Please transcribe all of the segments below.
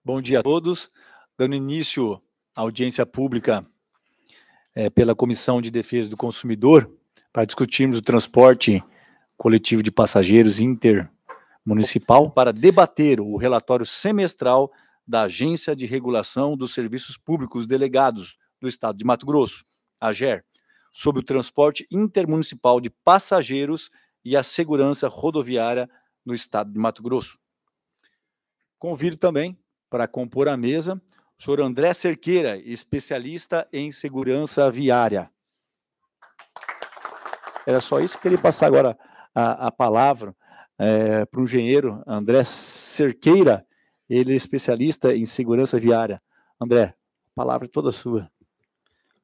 Bom dia a todos. Dando início à audiência pública pela Comissão de Defesa do Consumidor, para discutirmos o transporte coletivo de passageiros intermunicipal, para debater o relatório semestral da Agência de Regulação dos Serviços Públicos Delegados do Estado de Mato Grosso, AGER, sobre o transporte intermunicipal de passageiros e a segurança rodoviária no Estado de Mato Grosso. Convido também para compor a mesa o senhor André Cerqueira, especialista em segurança viária. Era só isso, queria passar agora a palavra para o engenheiro André Cerqueira, ele é especialista em segurança viária. André, a palavra é toda sua.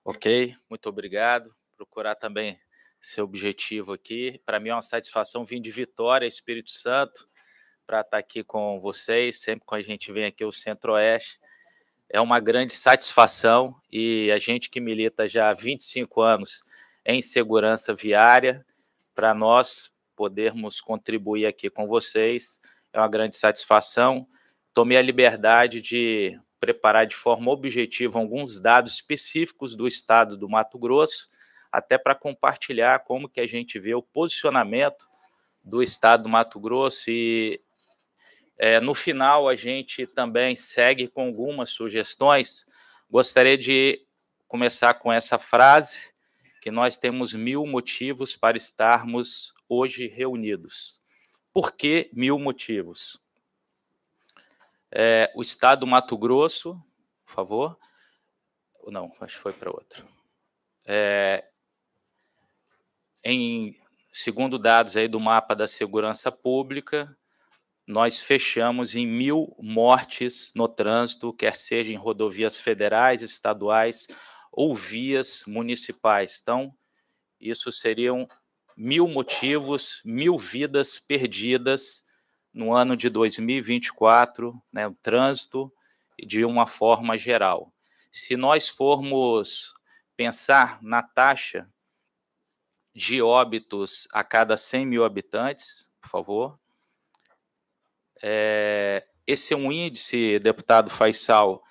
Ok, muito obrigado. Procurar também ser objetivo aqui. Para mim é uma satisfação vir de Vitória, Espírito Santo, para estar aqui com vocês. Sempre que a gente vem aqui ao Centro-Oeste, é uma grande satisfação, e a gente que milita já há 25 anos em segurança viária, para nós podermos contribuir aqui com vocês, é uma grande satisfação. Tomei a liberdade de preparar de forma objetiva alguns dados específicos do estado do Mato Grosso, até para compartilhar como que a gente vê o posicionamento do estado do Mato Grosso, e no final a gente também segue com algumas sugestões. Gostaria de começar com essa frase, que nós temos 1000 motivos para estarmos hoje reunidos. Por que 1000 motivos? O estado do Mato Grosso, por favor. Não, acho que foi para outro. Segundo dados aí do mapa da segurança pública, nós fechamos em 1000 mortes no trânsito, quer seja em rodovias federais, estaduais ou vias municipais. Então, isso seriam 1000 motivos, 1000 vidas perdidas no ano de 2024, né, o trânsito de uma forma geral. Se nós formos pensar na taxa de óbitos a cada 100 mil habitantes, por favor. Esse é um índice, deputado Faisal,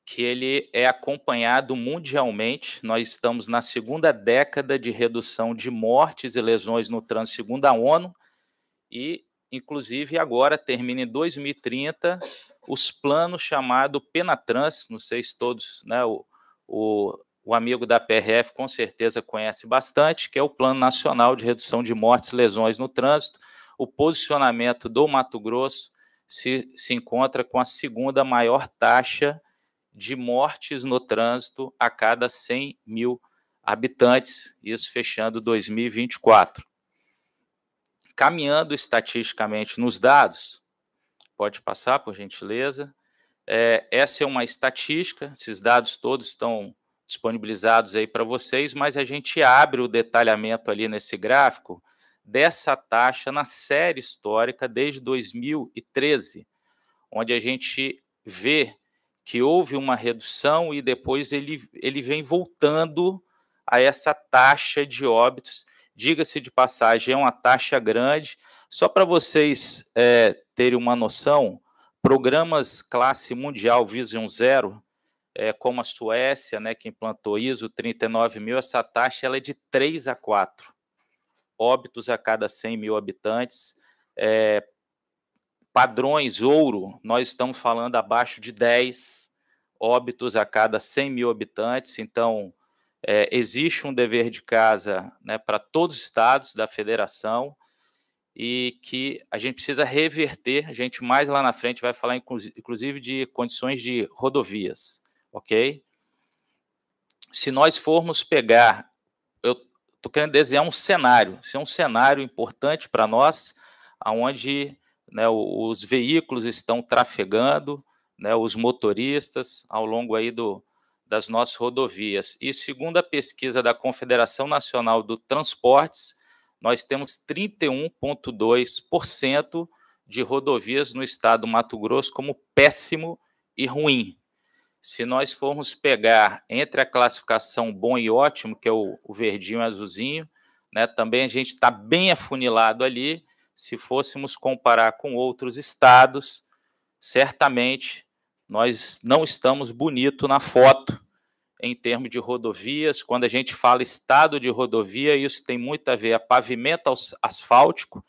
que ele é acompanhado mundialmente. Nós estamos na segunda década de redução de mortes e lesões no trânsito, segundo a ONU, e, inclusive, agora termina em 2030 os planos chamados Penatrans, não sei se todos, né, o amigo da PRF com certeza conhece bastante, que é o Plano Nacional de Redução de Mortes e Lesões no Trânsito. O posicionamento do Mato Grosso se encontra com a segunda maior taxa de mortes no trânsito a cada 100 mil habitantes, isso fechando 2024. Caminhando estatisticamente nos dados, pode passar, por gentileza. Essa é uma estatística, esses dados todos estão disponibilizados aí para vocês, mas a gente abre o detalhamento ali nesse gráfico dessa taxa na série histórica desde 2013, onde a gente vê que houve uma redução e depois ele vem voltando a essa taxa de óbitos. Diga-se de passagem, é uma taxa grande. Só para vocês terem uma noção, programas classe mundial Vision Zero, como a Suécia, né, que implantou ISO 39000, essa taxa ela é de 3 a 4 óbitos a cada 100 mil habitantes. Padrões ouro, nós estamos falando abaixo de 10 óbitos a cada 100 mil habitantes. Então, existe um dever de casa, né, para todos os estados da federação, e que a gente precisa reverter. A gente mais lá na frente vai falar, inclusive, de condições de rodovias, ok? Se nós formos pegar, eu estou querendo desenhar um cenário, isso é um cenário importante para nós, onde, né, os veículos estão trafegando, né, os motoristas ao longo aí das nossas rodovias. E segundo a pesquisa da Confederação Nacional do Transportes, nós temos 31,2% de rodovias no estado do Mato Grosso como péssimo e ruim. Se nós formos pegar entre a classificação bom e ótimo, que é o verdinho e azulzinho, né? Também a gente está bem afunilado ali. Se fôssemos comparar com outros estados, certamente nós não estamos bonito na foto em termos de rodovias. Quando a gente fala estado de rodovia, isso tem muito a ver a pavimento asfáltico,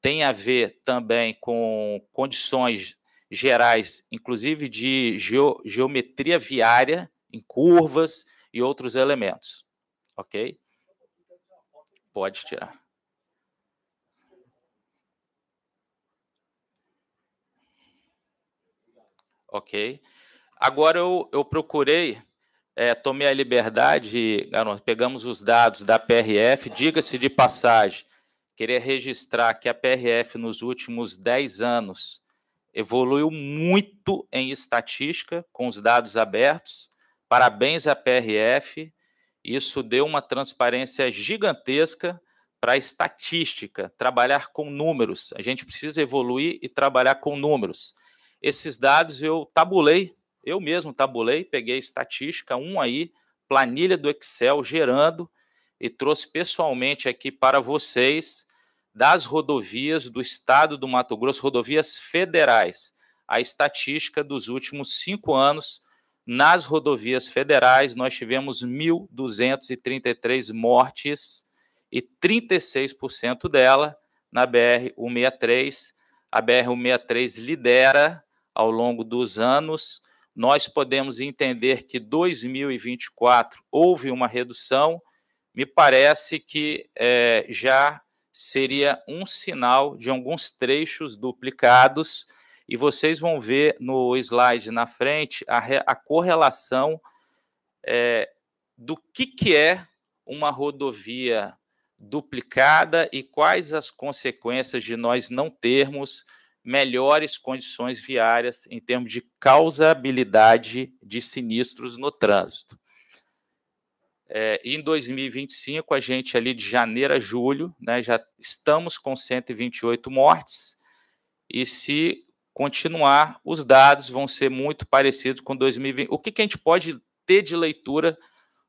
tem a ver também com condições gerais, inclusive de geometria viária, em curvas e outros elementos. Ok? Pode tirar. Ok? Agora eu procurei, tomei a liberdade, nós pegamos os dados da PRF, diga-se de passagem, queria registrar que a PRF nos últimos 10 anos evoluiu muito em estatística, com os dados abertos. Parabéns à PRF, isso deu uma transparência gigantesca para a estatística, trabalhar com números. A gente precisa evoluir e trabalhar com números. Esses dados eu mesmo tabulei, peguei a estatística, aí, planilha do Excel gerando, e trouxe pessoalmente aqui para vocês das rodovias do estado do Mato Grosso, rodovias federais, a estatística dos últimos 5 anos. Nas rodovias federais, nós tivemos 1.233 mortes e 36% dela na BR-163. A BR-163 lidera ao longo dos anos. Nós podemos entender que 2024 houve uma redução. Me parece que já seria um sinal de alguns trechos duplicados, e vocês vão ver no slide na frente a correlação do que é uma rodovia duplicada e quais as consequências de nós não termos melhores condições viárias em termos de causabilidade de sinistros no trânsito. Em 2025, a gente ali de janeiro a julho, né, já estamos com 128 mortes, e se continuar, os dados vão ser muito parecidos com 2020. O que a gente pode ter de leitura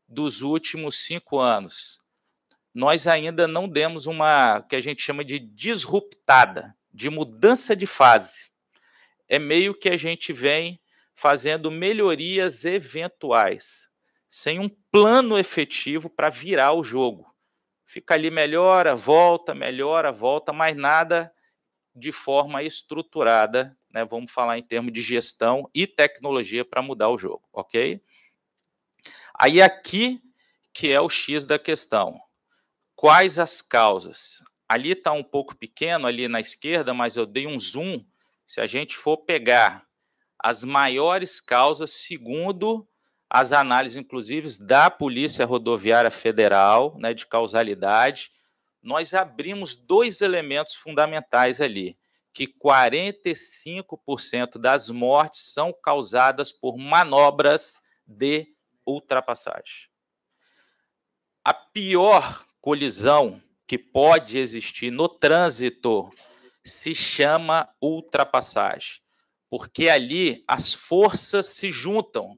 dos últimos 5 anos? Nós ainda não demos uma, que a gente chama de disruptada, de mudança de fase. É meio que a gente vem fazendo melhorias eventuais, sem um plano efetivo para virar o jogo. Fica ali, melhora, volta, mas nada de forma estruturada, né? Vamos falar em termos de gestão e tecnologia para mudar o jogo, ok? Aí aqui que é o X da questão. Quais as causas? Ali está um pouco pequeno, ali na esquerda, mas eu dei um zoom. Se a gente for pegar as maiores causas, segundo as análises, inclusive, da Polícia Rodoviária Federal, né, de causalidade, nós abrimos 2 elementos fundamentais ali, que 45% das mortes são causadas por manobras de ultrapassagem. A pior colisão que pode existir no trânsito se chama ultrapassagem, porque ali as forças se juntam.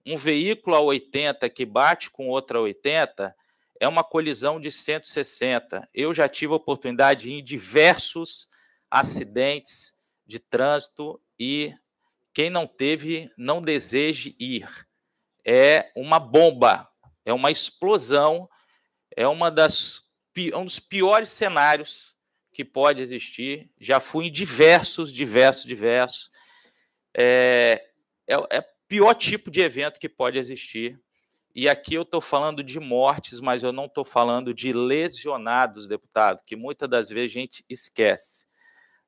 Um veículo a 80 que bate com outro a 80 é uma colisão de 160. Eu já tive a oportunidade em diversos acidentes de trânsito, e quem não teve, não deseje ir. É uma bomba, é uma explosão, é um dos piores cenários que pode existir. Já fui em diversos. É o pior tipo de evento que pode existir. E aqui eu estou falando de mortes, mas eu não estou falando de lesionados, deputado, que muitas das vezes a gente esquece.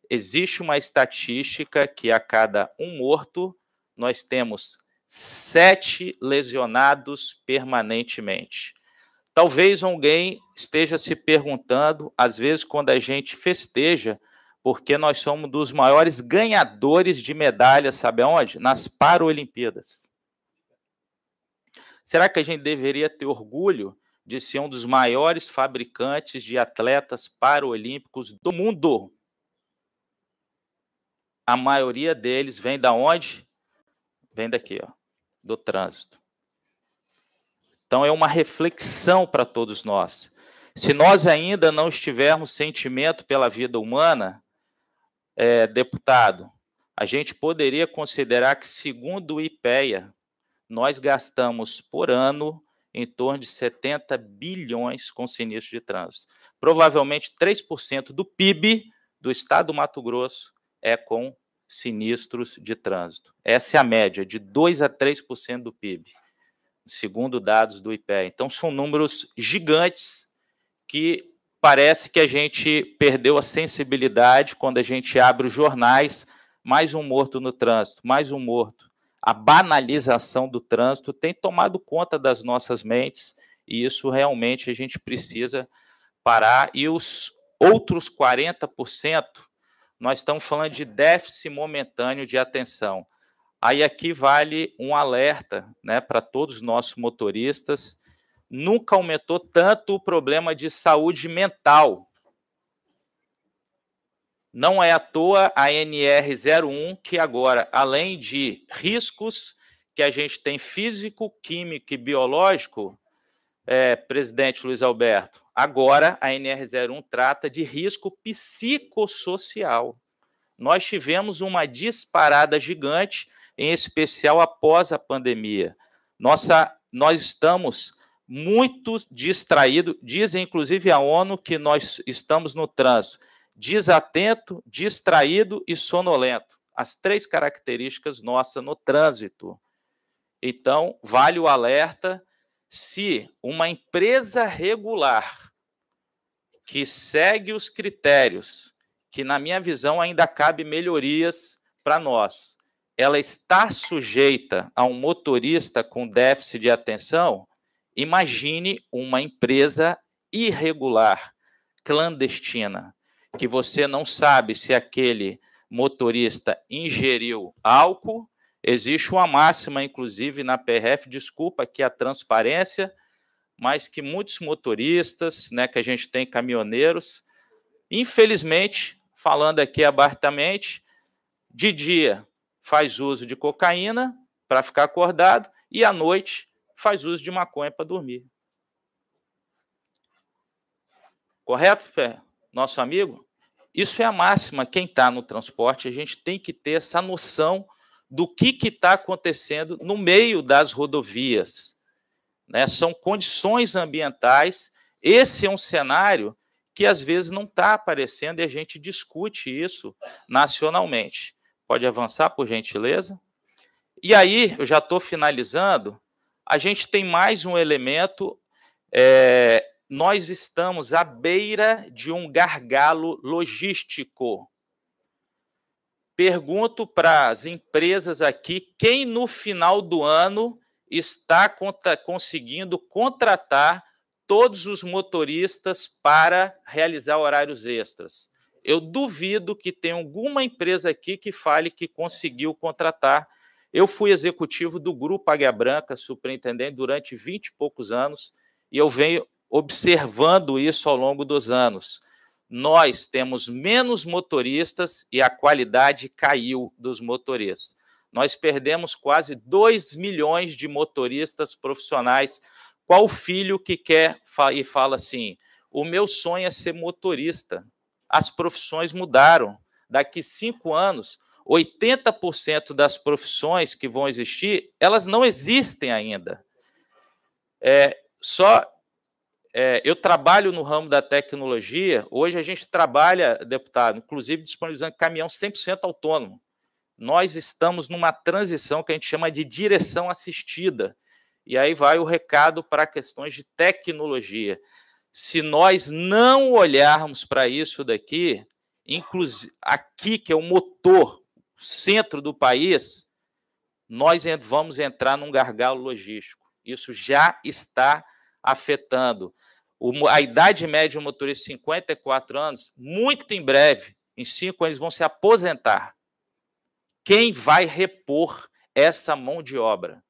Existe uma estatística que a cada 1 morto, nós temos 7 lesionados permanentemente. Talvez alguém esteja se perguntando, às vezes, quando a gente festeja, porque nós somos dos maiores ganhadores de medalhas, sabe aonde? Nas Paralimpíadas. Será que a gente deveria ter orgulho de ser um dos maiores fabricantes de atletas paralímpicos do mundo? A maioria deles vem da onde? Vem daqui, ó, do trânsito. Então, é uma reflexão para todos nós. Se nós ainda não estivermos sentimento pela vida humana, deputado, a gente poderia considerar que, segundo o IPEA, nós gastamos por ano em torno de 70 bilhões com sinistros de trânsito. Provavelmente 3% do PIB do estado do Mato Grosso é com sinistros de trânsito. Essa é a média, de 2% a 3% do PIB, segundo dados do IPEA. Então, são números gigantes que parece que a gente perdeu a sensibilidade quando a gente abre os jornais, mais um morto no trânsito, mais um morto. A banalização do trânsito tem tomado conta das nossas mentes e isso realmente a gente precisa parar. E os outros 40%, nós estamos falando de déficit momentâneo de atenção. Aí aqui vale um alerta, né, para todos os nossos motoristas. Nunca aumentou tanto o problema de saúde mental. Não é à toa a NR01, que agora, além de riscos que a gente tem físico, químico e biológico, presidente Luiz Alberto, agora a NR01 trata de risco psicossocial. Nós tivemos uma disparada gigante, em especial após a pandemia. Nós estamos muito distraídos, diz inclusive a ONU que nós estamos no trânsito desatento, distraído e sonolento. As 3 características nossas no trânsito. Então, vale o alerta, se uma empresa regular que segue os critérios, que na minha visão ainda cabe melhorias para nós, ela está sujeita a um motorista com déficit de atenção, imagine uma empresa irregular, clandestina, que você não sabe se aquele motorista ingeriu álcool. Existe uma máxima, inclusive, na PRF, desculpa aqui a transparência, mas que muitos motoristas, né, que a gente tem caminhoneiros, infelizmente, falando aqui abertamente, de dia faz uso de cocaína para ficar acordado e à noite faz uso de maconha para dormir. Correto, Fé? Nosso amigo? Isso é a máxima. Quem está no transporte, a gente tem que ter essa noção do que está acontecendo no meio das rodovias. Né? São condições ambientais. Esse é um cenário que às vezes não está aparecendo e a gente discute isso nacionalmente. Pode avançar, por gentileza? E aí, eu já estou finalizando, a gente tem mais um elemento. Nós estamos à beira de um gargalo logístico. Pergunto para as empresas aqui, quem no final do ano está conseguindo contratar todos os motoristas para realizar horários extras? Eu duvido que tenha alguma empresa aqui que fale que conseguiu contratar. Eu fui executivo do Grupo Águia Branca, superintendente, durante 20 e poucos anos, e eu venho observando isso ao longo dos anos. Nós temos menos motoristas e a qualidade caiu dos motoristas. Nós perdemos quase 2 milhões de motoristas profissionais. Qual filho que quer e fala assim, o meu sonho é ser motorista? As profissões mudaram. Daqui 5 anos, 80% das profissões que vão existir, elas não existem ainda. Eu trabalho no ramo da tecnologia. Hoje a gente trabalha, deputado, inclusive disponibilizando caminhão 100% autônomo. Nós estamos numa transição que a gente chama de direção assistida. E aí vai o recado para questões de tecnologia. Se nós não olharmos para isso daqui, inclusive aqui, que é o motor, centro do país, nós vamos entrar num gargalo logístico. Isso já está afetando. A idade média do motorista, 54 anos, muito em breve, em 5 anos, vão se aposentar. Quem vai repor essa mão de obra?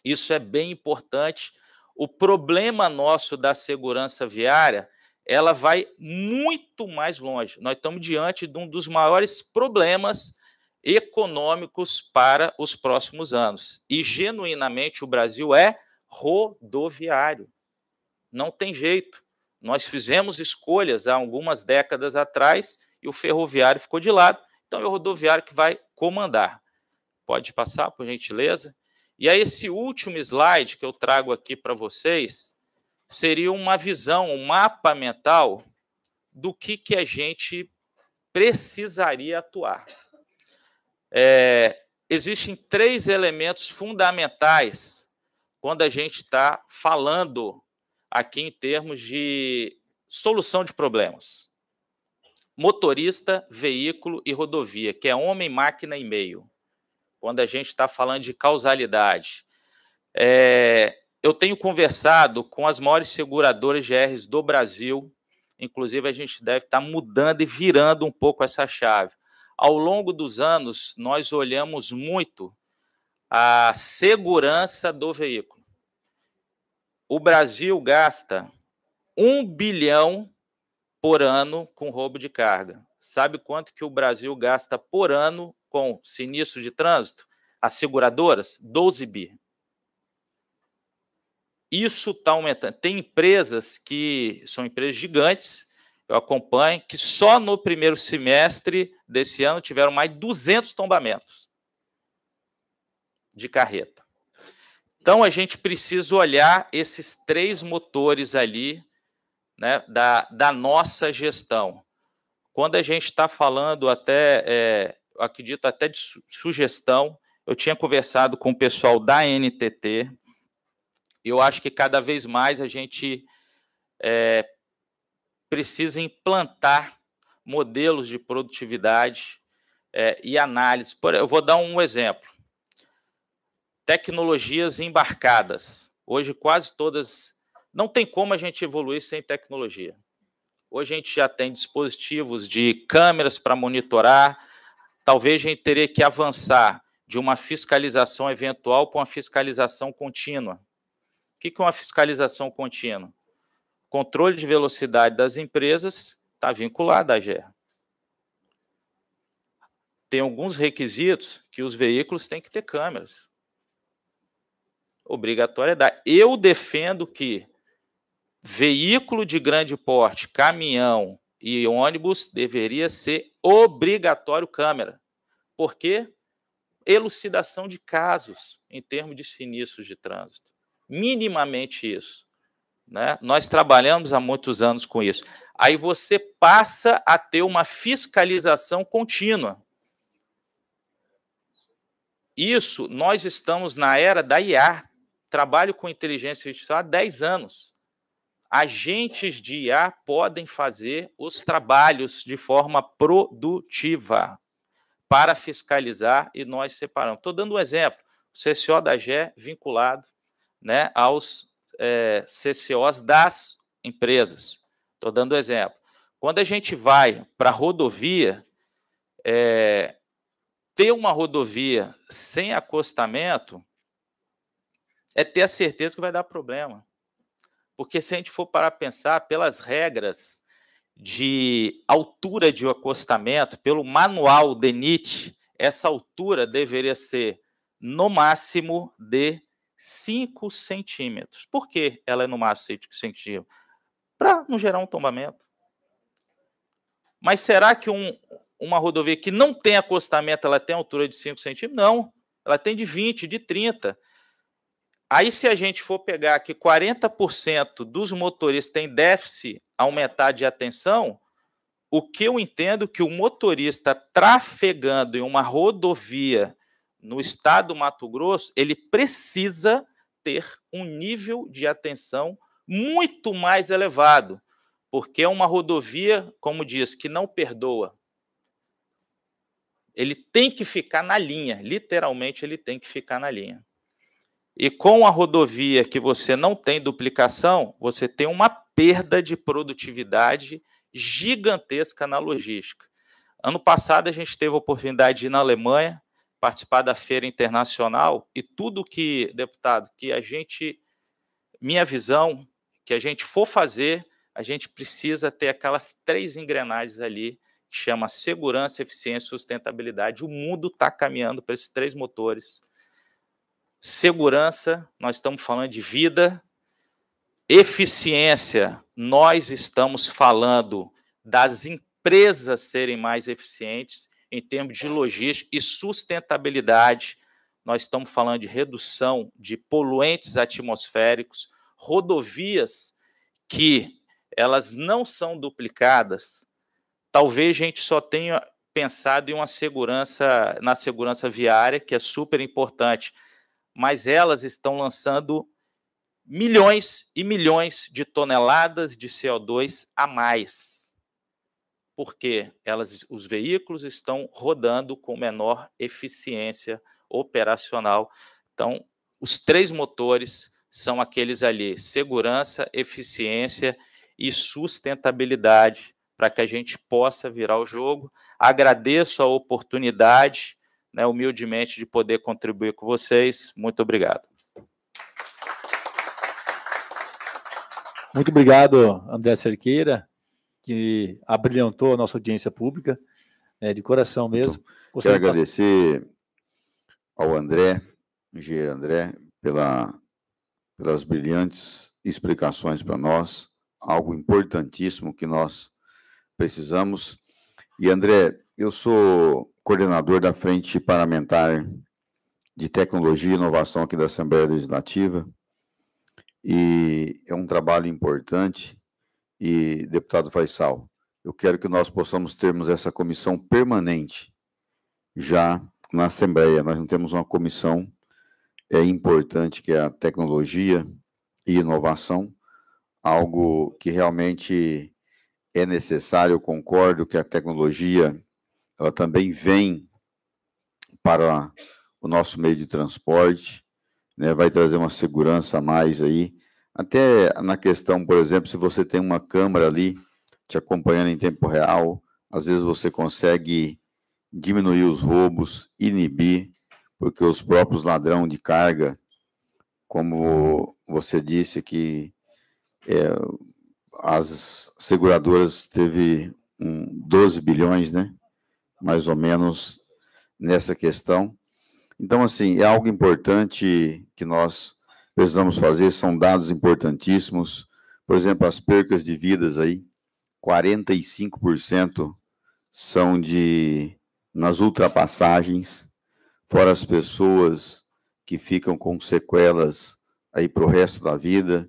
Isso é bem importante. O problema nosso da segurança viária, ela vai muito mais longe. Nós estamos diante de um dos maiores problemas econômicos para os próximos anos. E, genuinamente, o Brasil é rodoviário. Não tem jeito. Nós fizemos escolhas há algumas décadas atrás e o ferroviário ficou de lado. Então, é o rodoviário que vai comandar. Pode passar, por gentileza. E aí, esse último slide que eu trago aqui para vocês seria uma visão, um mapa mental do que a gente precisaria atuar. Existem 3 elementos fundamentais quando a gente está falando aqui em termos de solução de problemas. Motorista, veículo e rodovia, que é homem, máquina e meio. Quando a gente está falando de causalidade. Eu tenho conversado com as maiores seguradoras GRs do Brasil, inclusive a gente deve estar mudando e virando um pouco essa chave. Ao longo dos anos, nós olhamos muito a segurança do veículo. O Brasil gasta 1 bilhão por ano com roubo de carga. Sabe quanto que o Brasil gasta por ano com sinistro de trânsito? As seguradoras? 12 bi. Isso está aumentando. Tem empresas que são empresas gigantes, eu acompanho, que só no primeiro semestre desse ano tiveram mais de 200 tombamentos de carreta. Então, a gente precisa olhar esses 3 motores ali, né, da nossa gestão. Quando a gente está falando até, acredito até de sugestão, eu tinha conversado com o pessoal da NTT, eu acho que cada vez mais a gente precisa implantar modelos de produtividade e análise. Eu vou dar um exemplo. Tecnologias embarcadas. Hoje, quase todas... Não tem como a gente evoluir sem tecnologia. Hoje, a gente já tem dispositivos de câmeras para monitorar. Talvez a gente teria que avançar de uma fiscalização eventual para uma fiscalização contínua. O que é uma fiscalização contínua? Controle de velocidade das empresas está vinculado à GE. Tem alguns requisitos que os veículos têm que ter câmeras. Obrigatoriedade. Eu defendo que veículo de grande porte, caminhão e ônibus deveria ser obrigatório câmera. Por quê? Elucidação de casos em termos de sinistros de trânsito. Minimamente isso. Né? Nós trabalhamos há muitos anos com isso. Aí você passa a ter uma fiscalização contínua. Isso, nós estamos na era da IA. Trabalho com inteligência artificial há 10 anos. Agentes de IA podem fazer os trabalhos de forma produtiva para fiscalizar e nós separamos. Estou dando um exemplo. O CCO da GE vinculado, né, aos CCOs das empresas. Estou dando um exemplo. Quando a gente vai para a rodovia, ter uma rodovia sem acostamento é ter a certeza que vai dar problema. Porque se a gente for parar para pensar, pelas regras de altura de acostamento, pelo manual DENIT, essa altura deveria ser, no máximo, de 5 centímetros. Por que ela é no máximo 5 centímetros? Para não gerar um tombamento. Mas será que uma rodovia que não tem acostamento, ela tem altura de 5 centímetros? Não, ela tem de 20, de 30. Aí, se a gente for pegar que 40% dos motoristas têm déficit aumentar de atenção, o que eu entendo que o motorista trafegando em uma rodovia no estado do Mato Grosso, ele precisa ter um nível de atenção muito mais elevado, porque é uma rodovia, como diz, que não perdoa. Ele tem que ficar na linha, literalmente ele tem que ficar na linha. E com a rodovia que você não tem duplicação, você tem uma perda de produtividade gigantesca na logística. Ano passado, a gente teve a oportunidade de ir na Alemanha, participar da feira internacional, e tudo que, deputado, que a gente, minha visão, que a gente for fazer, a gente precisa ter aquelas 3 engrenagens ali, que chama segurança, eficiência e sustentabilidade. O mundo está caminhando para esses 3 motores. Segurança, nós estamos falando de vida, Eficiência, nós estamos falando das empresas serem mais eficientes em termos de logística e sustentabilidade. Nós estamos falando de redução de poluentes atmosféricos, rodovias que elas não são duplicadas. Talvez a gente só tenha pensado em uma segurança, na segurança viária, que é super importante, mas elas estão lançando milhões e milhões de toneladas de CO2 a mais, porque os veículos estão rodando com menor eficiência operacional. Então, os 3 motores são aqueles ali: segurança, eficiência e sustentabilidade, para que a gente possa virar o jogo. Agradeço a oportunidade, né, humildemente, de poder contribuir com vocês. Muito obrigado. Muito obrigado, André Cerqueira, que abrilhantou a nossa audiência pública, de coração mesmo. Quero agradecer ao André, engenheiro André, pelas brilhantes explicações para nós, algo importantíssimo que nós precisamos. E, André, eu sou coordenador da Frente Parlamentar de Tecnologia e Inovação aqui da Assembleia Legislativa, e é um trabalho importante. E, deputado Faisal, eu quero que nós possamos termos essa comissão permanente já na Assembleia. Nós não temos uma comissão importante, que é a tecnologia e inovação, algo que realmente é necessário. Eu concordo que a tecnologia, ela também vem para o nosso meio de transporte, né, vai trazer uma segurança a mais aí, até na questão, por exemplo, se você tem uma câmera ali te acompanhando em tempo real, às vezes você consegue diminuir os roubos, inibir, porque os próprios ladrão de carga, como você disse que as seguradoras teve 12 bilhões, né, mais ou menos, nessa questão. Então, assim, é algo importante que nós precisamos fazer, são dados importantíssimos. Por exemplo, as percas de vidas aí, 45% são nas ultrapassagens, fora as pessoas que ficam com sequelas aí para o resto da vida,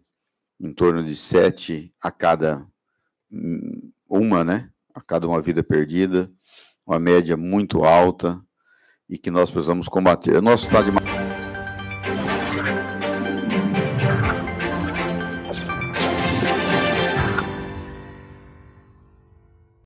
em torno de 7 a cada uma vida perdida, uma média muito alta, e que nós precisamos combater. O nosso estado de